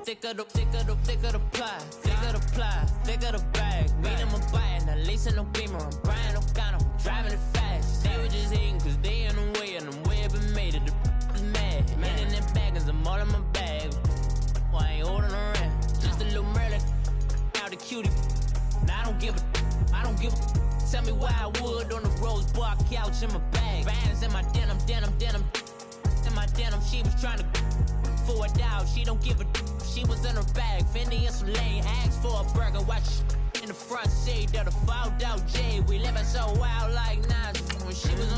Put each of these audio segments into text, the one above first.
thicker the pie, thicker the ply, thicker the bag. Meet them a buying, at least in no beamer. I'm buying no counter, I'm driving it fast. They were just hating cause they in the way, and the way I've been made it. The is mad. Man in that bag, cause I'm all in my bag. Well, I ain't holding around. Just a little Merlin, out the cutie. Now I don't give a. Tell me why I would on the rose bar couch in my bag. Bands in my denim. In my denim, she was trying to for it out. She don't give a. She was in her bag. Fendi and some lane asked for a burger. Watch in the front seat of the fouled out J. We living so wild like Nas. When she was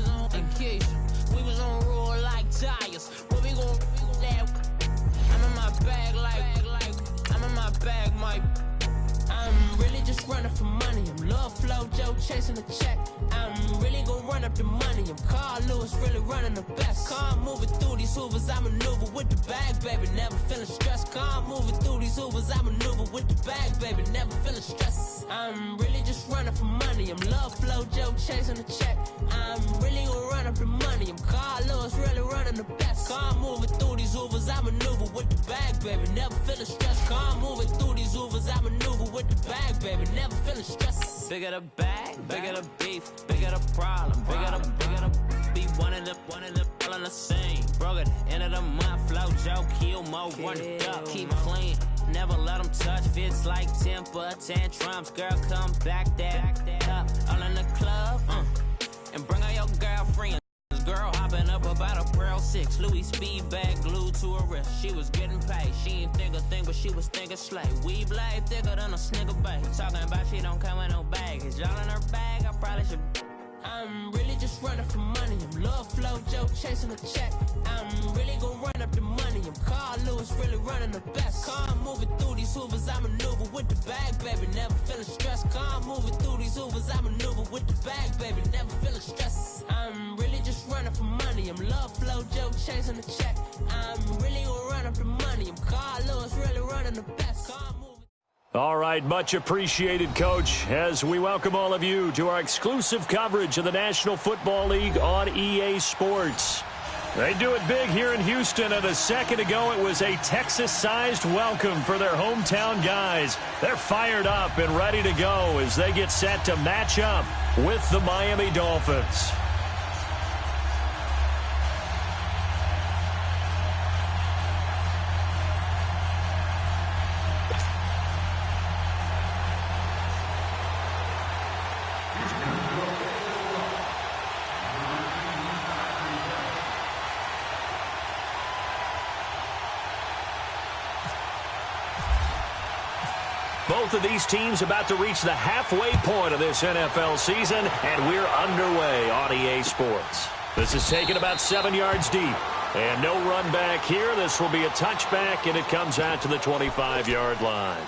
on vacation, we was on roll like tires. What we gon' that? I'm in my bag like I'm in my bag, Mike. I'm really just running for money. I'm Love Flow Joe chasing the check. I'm really gon' run up the money. I'm Carl Lewis, really running the best. Car moving through these hoovers, I maneuver with the bag, baby. Never feeling stressed. Car moving through these hoovers, I maneuver with the bag, baby. Never feeling stressed. I'm really just running for money. I'm Love Flow Joe chasing the check. I'm really gon' run up the money. I'm Carl Lewis, really running the best. Car moving through these hoovers, I maneuver with the bag, baby. Never feeling stressed. Car moving through these hoovers, I maneuver with the bag, baby. Never feeling stressed. Bigger the bag, bigger the beef, bigger the problem, bigger the be one in the all in the same. Broke at the end of the month, flow Joe, kill mo, run it up, keep clean. Never let them touch, fits like temper tantrums. Girl, come back that up, all in the club, and bring out your girlfriend. Girl hopping up about a Pearl 6 Louis speed bag glued to her wrist. She was getting paid. She ain't think a thing, but she was thinking slay. We blade thicker than a snicker bag. Talking about she don't come with no baggage. Y'all in her bag, I probably should. I'm really just running for money. I'm Love Flow Joe chasing the check. I'm really gon' run up the money. I'm Carl Lewis, really running the best. Car moving through these hoovers, I maneuver with the bag, baby. Never feeling stressed. Car moving through these hoovers, I maneuver with the bag, baby. Never feeling stressed. I'm really just running for money. I'm Love Flow Joe chasing the check. I'm really gon' run up the money. I'm Carl Lewis, really running the best. Car moving. All right, much appreciated, Coach, as we welcome all of you to our exclusive coverage of the National Football League on EA Sports. They do it big here in Houston, and a second ago it was a Texas-sized welcome for their hometown guys. They're fired up and ready to go as they get set to match up with the Miami Dolphins. Both of these teams about to reach the halfway point of this NFL season, and we're underway on EA Sports. This is taken about 7 yards deep, and no run back here. This will be a touchback, and it comes out to the 25-yard line.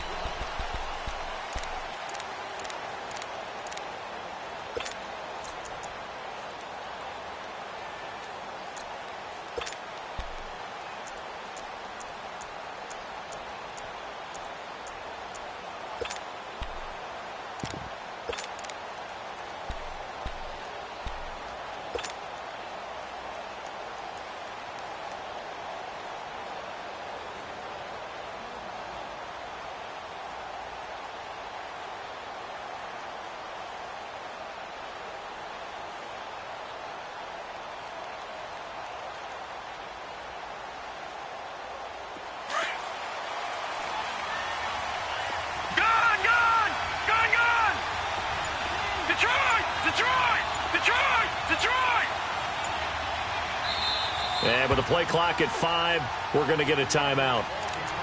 And with the play clock at 5, we're going to get a timeout.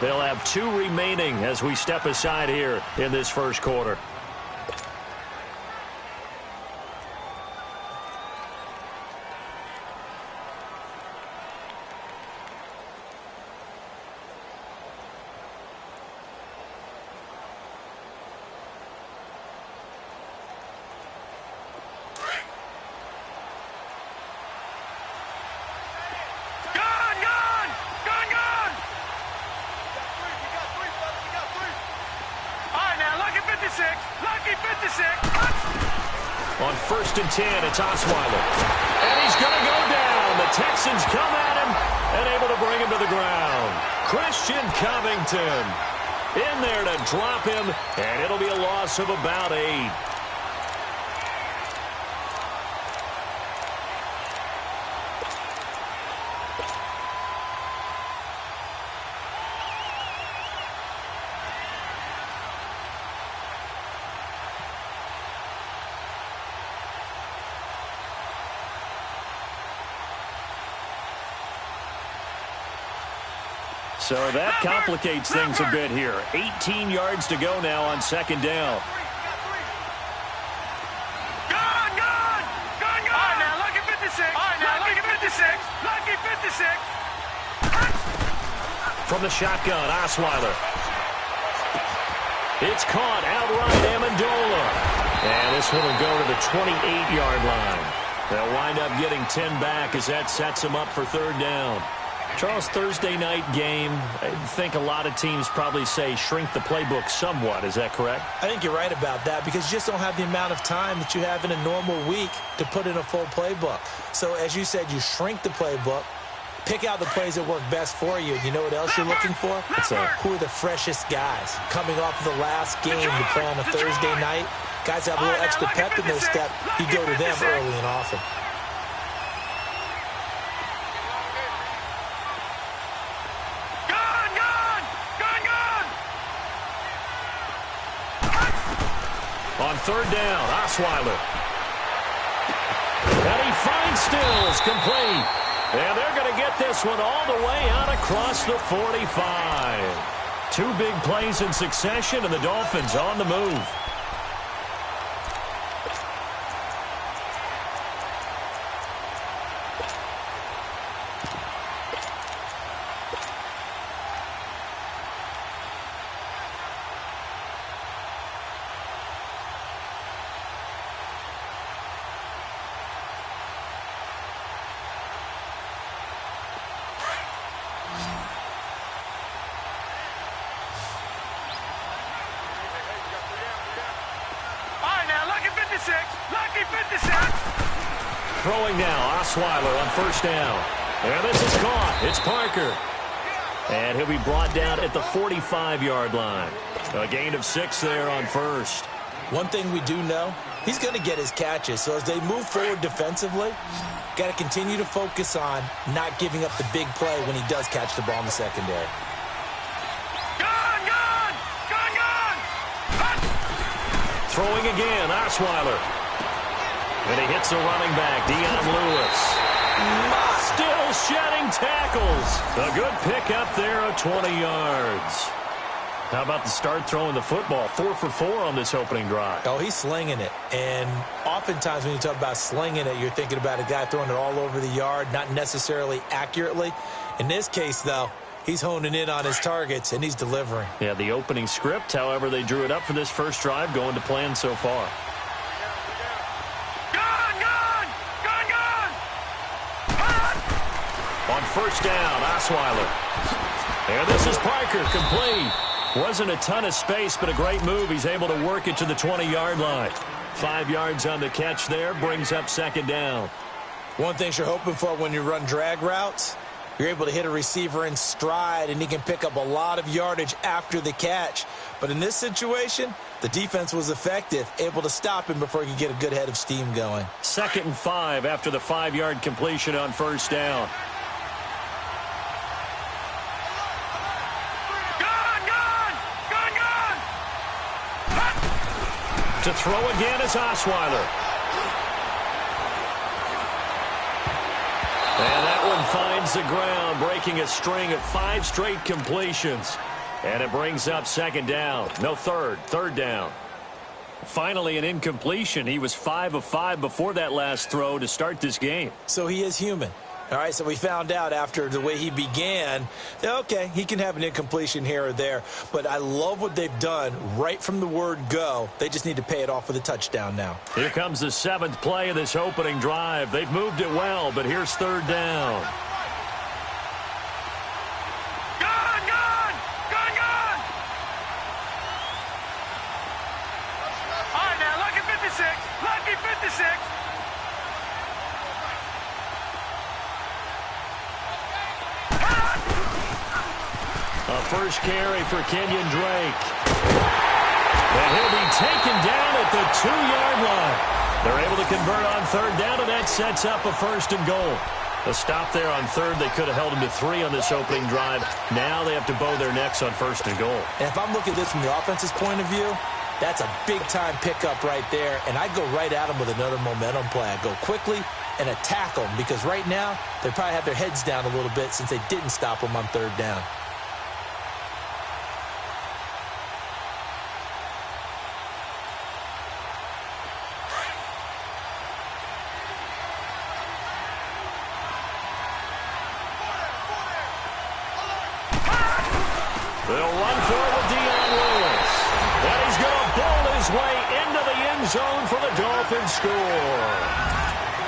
They'll have 2 remaining as we step aside here in this first quarter. On 1st and 10, it's Osweiler. And he's going to go down. The Texans come at him and able to bring him to the ground. Christian Covington in there to drop him, and it'll be a loss of about 8. So that complicates things a bit here. 18 yards to go now on second down. Gone! All right, now, lucky 56. All right, now, lucky 56. Lucky 56. From the shotgun, Osweiler. It's caught outright, Amendola. And this one will go to the 28-yard line. They'll wind up getting 10 back as that sets them up for third down. Charles, Thursday night game, I think a lot of teams probably say shrink the playbook somewhat. Is that correct? I think you're right about that because you just don't have the amount of time that you have in a normal week to put in a full playbook. So, as you said, you shrink the playbook, pick out the plays that work best for you. You know what else you're looking for? Who are the freshest guys coming off of the last game to play on a Thursday night? Guys have a little extra pep in their step. You go to them early and often. On third down, Osweiler. And he finds Stills, complete. And they're going to get this one all the way out across the 45. 2 big plays in succession, and the Dolphins on the move. Lucky 56. Throwing now, Osweiler on first down. And this is caught. It's Parker. And he'll be brought down at the 45-yard line. A gain of 6 there on first. One thing we do know, he's going to get his catches. So as they move forward defensively, got to continue to focus on not giving up the big play when he does catch the ball in the secondary. Throwing again, Osweiler. And he hits the running back, Dion Lewis. Still shedding tackles. A good pickup there of 20 yards. How about the start throwing the football? 4 for 4 on this opening drive. Oh, he's slinging it. And oftentimes when you talk about slinging it, you're thinking about a guy throwing it all over the yard, not necessarily accurately. In this case, though, he's honing in on his targets, and he's delivering. Yeah, the opening script, however, they drew it up for this first drive, going to plan so far. On first down, Osweiler. And this is Parker, complete. Wasn't a ton of space, but a great move. He's able to work it to the 20-yard line. 5 yards on the catch there, brings up second down. One thing you're hoping for when you run drag routes, you're able to hit a receiver in stride, and he can pick up a lot of yardage after the catch. But in this situation, the defense was effective, able to stop him before he could get a good head of steam going. 2nd and 5 after the 5-yard completion on first down. To throw again is Osweiler. And that one finds the ground, breaking a string of 5 straight completions. And it brings up second down. No, third down. Finally an incompletion. He was 5 of 5 before that last throw to start this game. So he is human. All right, so we found out after the way he began, okay, he can have an incompletion here or there, but I love what they've done right from the word go. They just need to pay it off with a touchdown now. Here comes the 7th play of this opening drive. They've moved it well, but here's third down. All right, now, lucky 56. Lucky 56. first carry for Kenyon Drake. And he'll be taken down at the 2-yard line. They're able to convert on third down, and that sets up a first and goal. A stop there on third. They could have held him to 3 on this opening drive. Now they have to bow their necks on first and goal. And if I'm looking at this from the offense's point of view, that's a big-time pickup right there. And I go right at them with another momentum play. I go quickly and attack them because right now they probably have their heads down a little bit since they didn't stop them on third down. They'll run for it with Dion Lewis. And he's going to bowl his way into the end zone for the Dolphins score.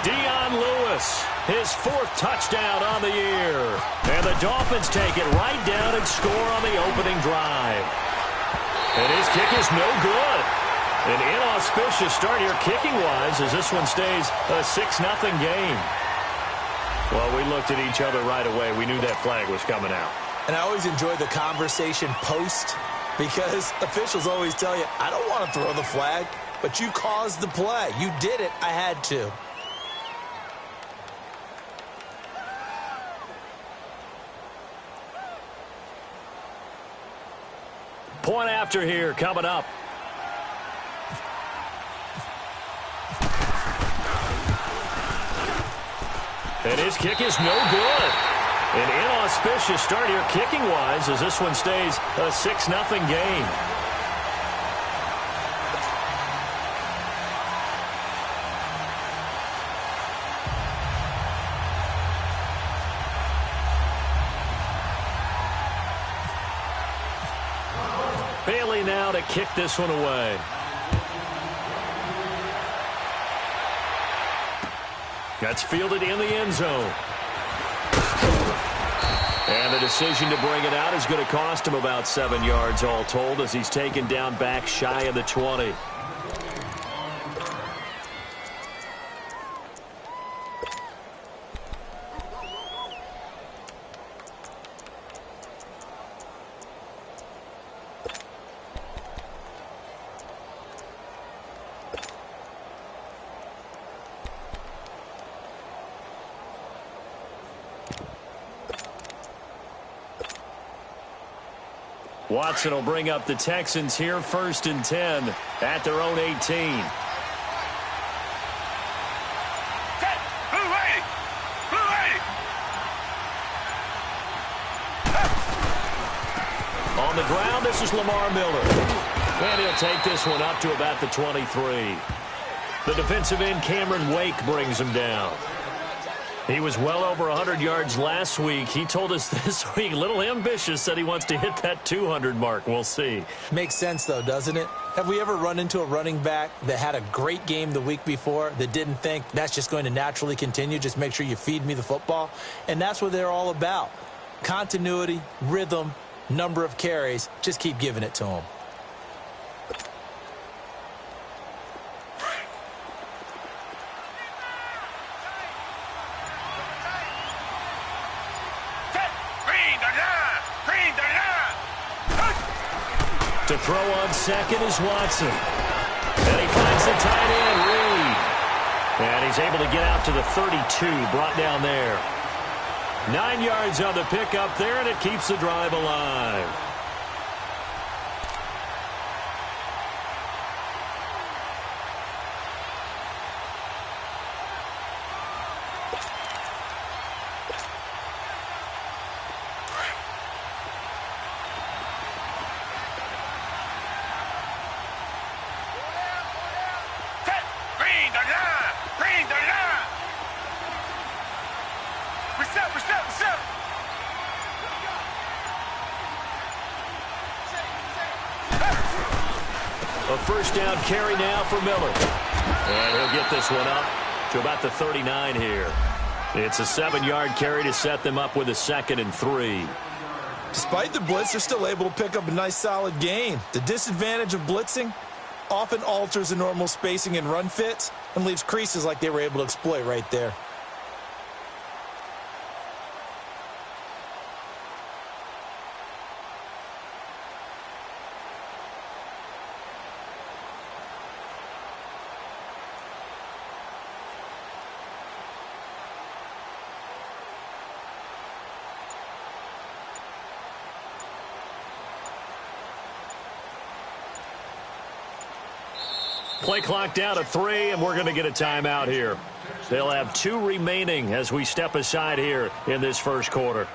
Dion Lewis, his 4th touchdown on the year. And the Dolphins take it right down and score on the opening drive. And his kick is no good. An inauspicious start here kicking-wise as this one stays a 6-0 game. Well, we looked at each other right away. We knew that flag was coming out. And I always enjoy the conversation post because officials always tell you, I don't want to throw the flag, but you caused the play. You did it. I had to. Point after here coming up. And his kick is no good. An inauspicious start here kicking-wise as this one stays a 6-0 game. Bailey now to kick this one away. That's fielded in the end zone. And the decision to bring it out is going to cost him about 7 yards all told as he's taken down back shy of the 20. Watson will bring up the Texans here 1st and 10 at their own 18. On the ground, this is Lamar Miller. And he'll take this one up to about the 23. The defensive end, Cameron Wake, brings him down. He was well over 100 yards last week. He told us this week, a little ambitious, said he wants to hit that 200 mark. We'll see. Makes sense, though, doesn't it? Have we ever run into a running back that had a great game the week before that didn't think that's just going to naturally continue? Just make sure you feed me the football. And that's what they're all about. Continuity, rhythm, number of carries. Just keep giving it to them. To throw on second is Watson. And he finds the tight end, Reed. And he's able to get out to the 32, brought down there. 9 yards on the pickup there, and it keeps the drive alive. A first down carry now for Miller. And he'll get this one up to about the 39 here. It's a 7-yard carry to set them up with a 2nd and 3. Despite the blitz, they're still able to pick up a nice solid gain. The disadvantage of blitzing often alters the normal spacing and run fits and leaves creases like they were able to exploit right there. Play clock down to 3, and we're going to get a timeout here. They'll have 2 remaining as we step aside here in this first quarter.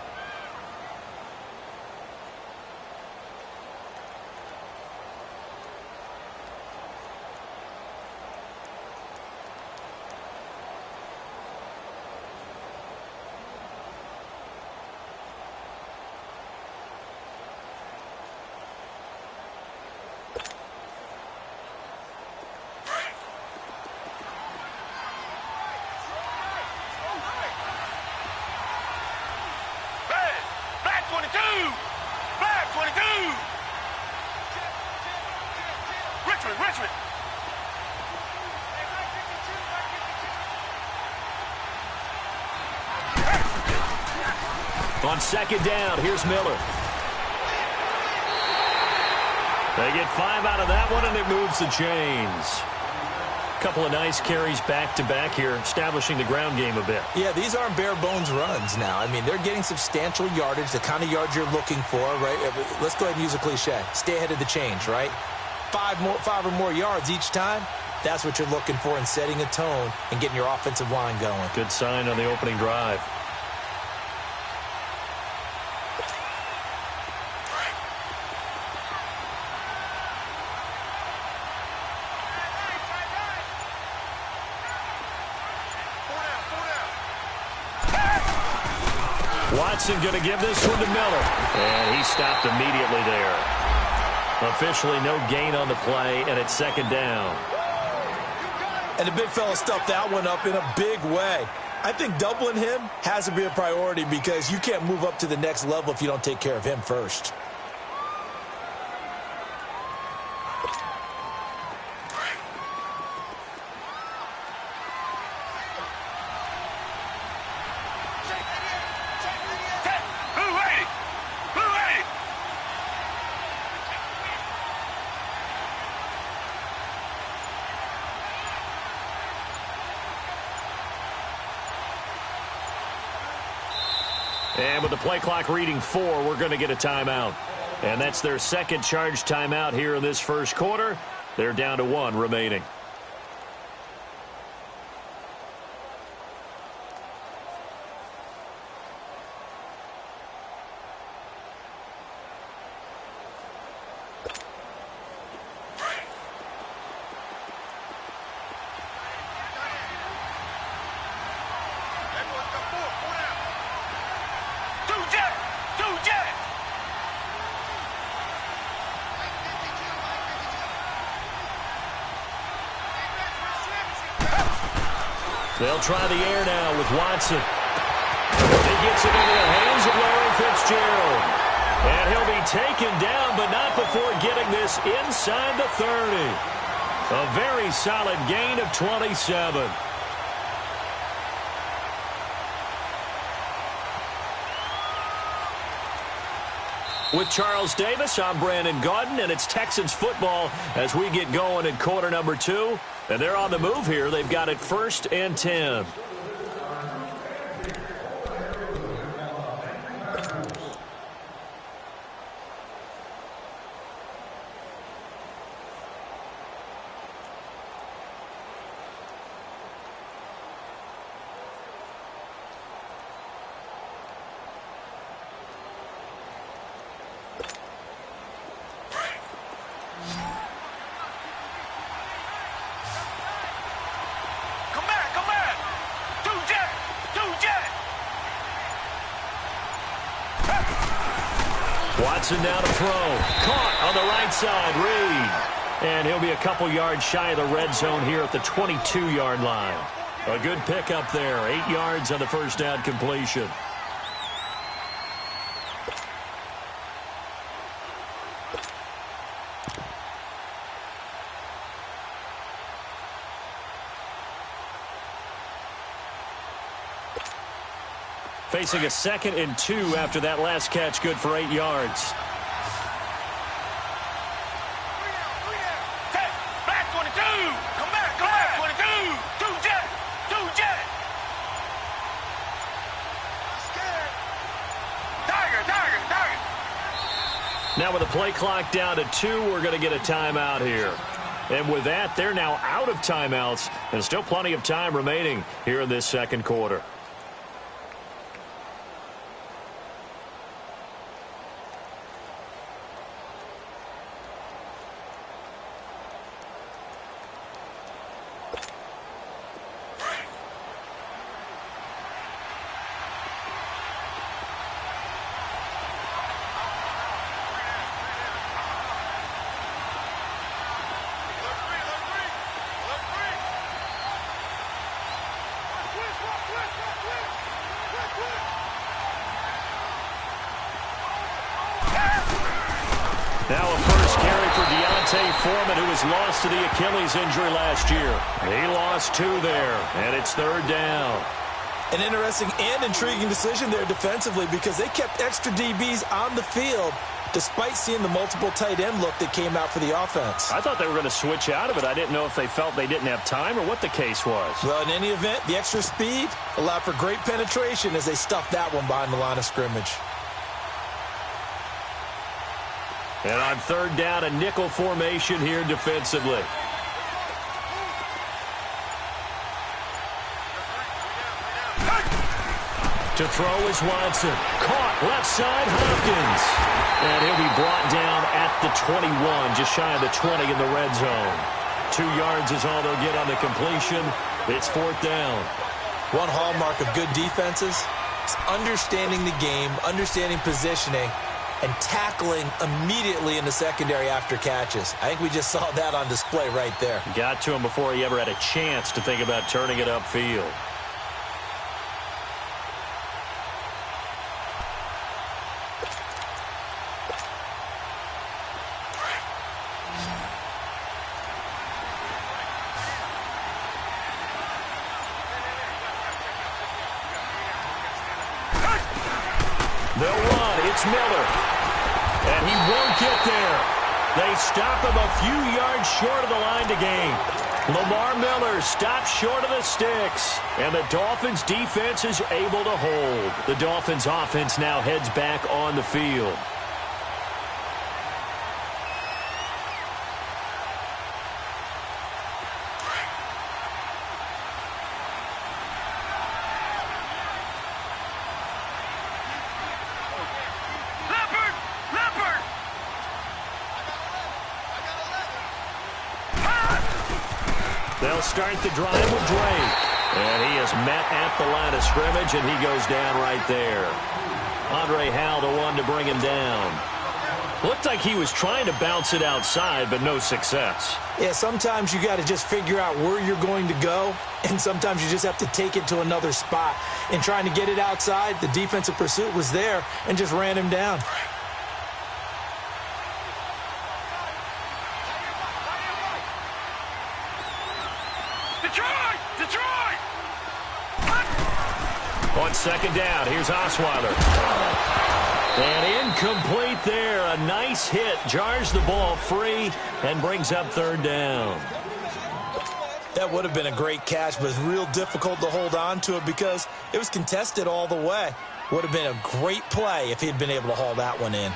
Richmond. On second down, here's Miller. They get 5 out of that one, and it moves the chains. Couple of nice carries back-to-back here, establishing the ground game a bit. Yeah, these aren't bare-bones runs now. I mean, they're getting substantial yardage, the kind of yards you're looking for, right? Let's go ahead and use a cliche. Stay ahead of the change, right? 5 or more yards each time. That's what you're looking for in setting a tone and getting your offensive line going. Good sign on the opening drive. Watson going to give this one to Miller. And he stopped immediately there. Officially no gain on the play, and it's second down. And the big fella stuffed that one up in a big way. I think doubling him has to be a priority because you can't move up to the next level if you don't take care of him first. And with the play clock reading 4, we're going to get a timeout. And that's their second charge timeout here in this first quarter. They're down to 1 remaining. They'll try the air now with Watson. He gets it into the hands of Larry Fitzgerald. And he'll be taken down, but not before getting this inside the 30. A very solid gain of 27. With Charles Davis, I'm Brandon Gaudin, and it's Texans football as we get going in quarter number 2. And they're on the move here. They've got it 1st and 10. Watson now to throw. Caught on the right side. Reed. And he'll be a couple yards shy of the red zone here at the 22-yard line. A good pickup there. 8 yards on the first down completion. Facing a 2nd and 2 after that last catch, good for 8 yards. Back 22. Come back, 22. Two jet. Tiger. Now with the play clock down to 2, we're going to get a timeout here. And with that, they're now out of timeouts, and still plenty of time remaining here in this second quarter. Now a first carry for Foreman, who was lost to the Achilles injury last year. He lost 2 there, and it's third down. An interesting and intriguing decision there defensively because they kept extra DBs on the field despite seeing the multiple tight end look that came out for the offense. I thought they were going to switch out of it. I didn't know if they felt they didn't have time or what the case was. Well, in any event, the extra speed allowed for great penetration as they stuffed that one behind the line of scrimmage. And on third down, a nickel formation here defensively. To throw is Watson. Caught left side, Hopkins. And he'll be brought down at the 21, just shy of the 20 in the red zone. 2 yards is all they'll get on the completion. It's fourth down. One hallmark of good defenses is understanding the game, understanding positioning, and tackling immediately in the secondary after catches. I think we just saw that on display right there. Got to him before he ever had a chance to think about turning it upfield. They'll run. It's Miller. And he won't get there. They stop him a few yards short of the line to gain. Lamar Miller stops short of the sticks. And the Dolphins' defense is able to hold. The Dolphins' offense now heads back on the field. They'll start the drive with Drake. And he is met at the line of scrimmage, and he goes down right there. Andre Howell, the one to bring him down. Looked like he was trying to bounce it outside, but no success. Yeah, sometimes you got to just figure out where you're going to go, and sometimes you just have to take it to another spot. In trying to get it outside, the defensive pursuit was there and just ran him down. On second down, here's Osweiler. And incomplete there. A nice hit. Jars the ball free and brings up third down. That would have been a great catch, but it's real difficult to hold on to it because it was contested all the way. Would have been a great play if he'd been able to haul that one in.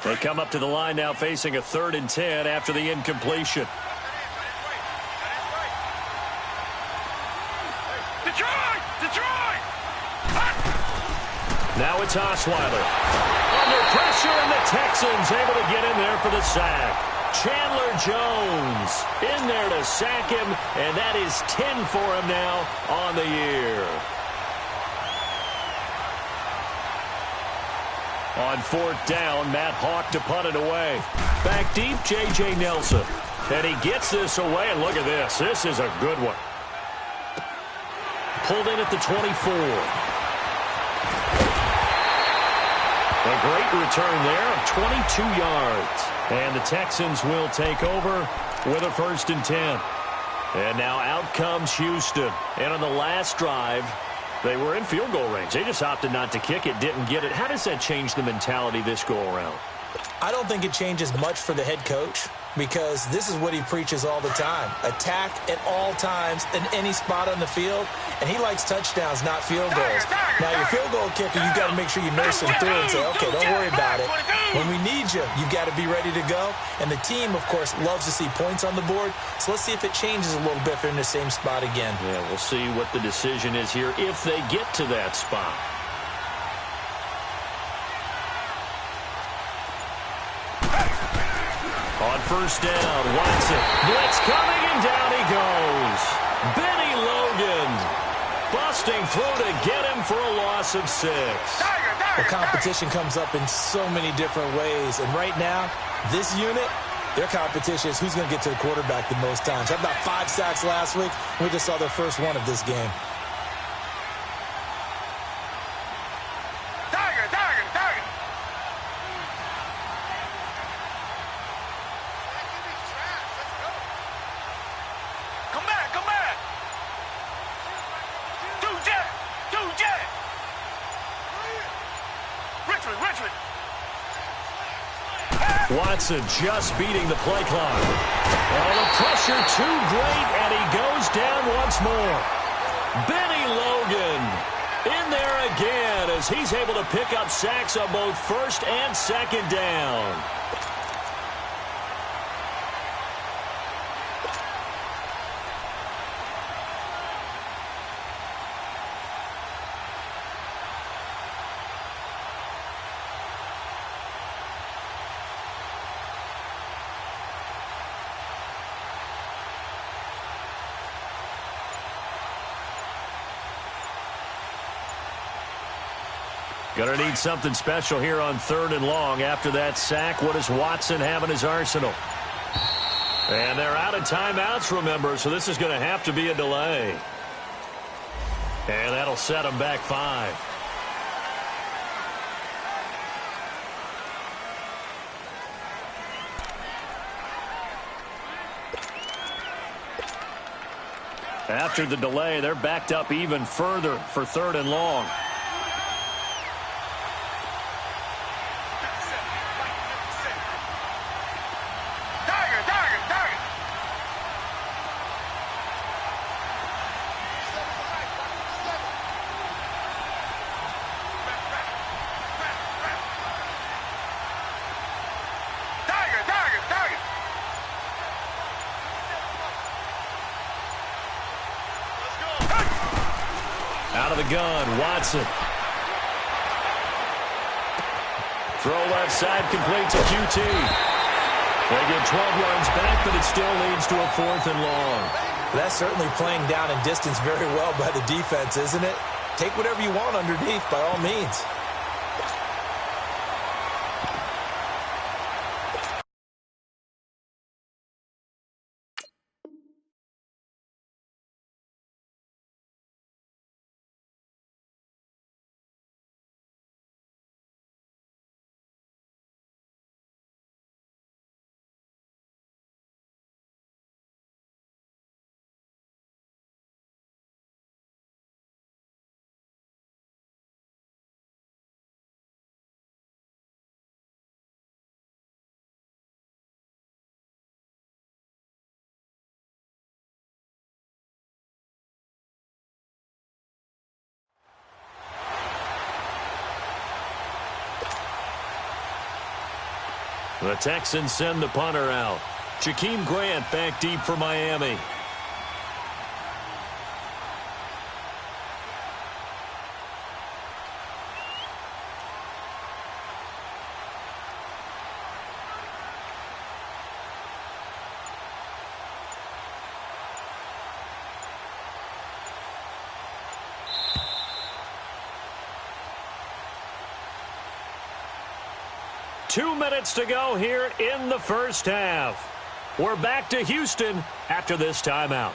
They come up to the line now facing a 3rd and 10 after the incompletion. Now it's Osweiler. Under pressure, and the Texans able to get in there for the sack. Chandler Jones in there to sack him, and that is 10 for him now on the year. On fourth down, Matt Hawk to punt it away. Back deep, J.J. Nelson. And he gets this away, and look at this. This is a good one. Pulled in at the 24. A great return there of 22 yards. And the Texans will take over with a 1st and 10. And now out comes Houston. And on the last drive, they were in field goal range. They just opted not to kick it, didn't get it. How does that change the mentality this go around? I don't think it changes much for the head coach. because this is what he preaches all the time. Attack at all times in any spot on the field, and he likes touchdowns, not field goals. Now, your field goal kicker, you've got to make sure you nurse him through and say, okay, don't worry about it. When we need you, you've got to be ready to go. And the team, of course, loves to see points on the board, so let's see if it changes a little bit if they're in the same spot again. Yeah, we'll see what the decision is here if they get to that spot. On first down, Watson. Blitz coming, and down he goes. Benny Logan busting through to get him for a loss of 6. The competition comes up in so many different ways, and right now, this unit, their competition is who's going to get to the quarterback the most times. Had about 5 sacks last week. We just saw their first one of this game. Watson just beating the play clock. Oh, the pressure too great, and he goes down once more. Benny Logan in there again as he's able to pick up sacks on both first and second down. Going to need something special here on 3rd and long. After that sack, what does Watson have in his arsenal? And they're out of timeouts, remember, so this is going to have to be a delay. And that'll set them back 5. After the delay, they're backed up even further for 3rd and long. Out of the gun, Watson. Throw left side, complete to QT. They get 12 yards back, but it still leads to a 4th and long. That's certainly playing down in distance very well by the defense, isn't it? Take whatever you want underneath, by all means. The Texans send the punter out. Jakeem Grant back deep for Miami. Two minutes to go here in the first half. We're back to Houston after this timeout.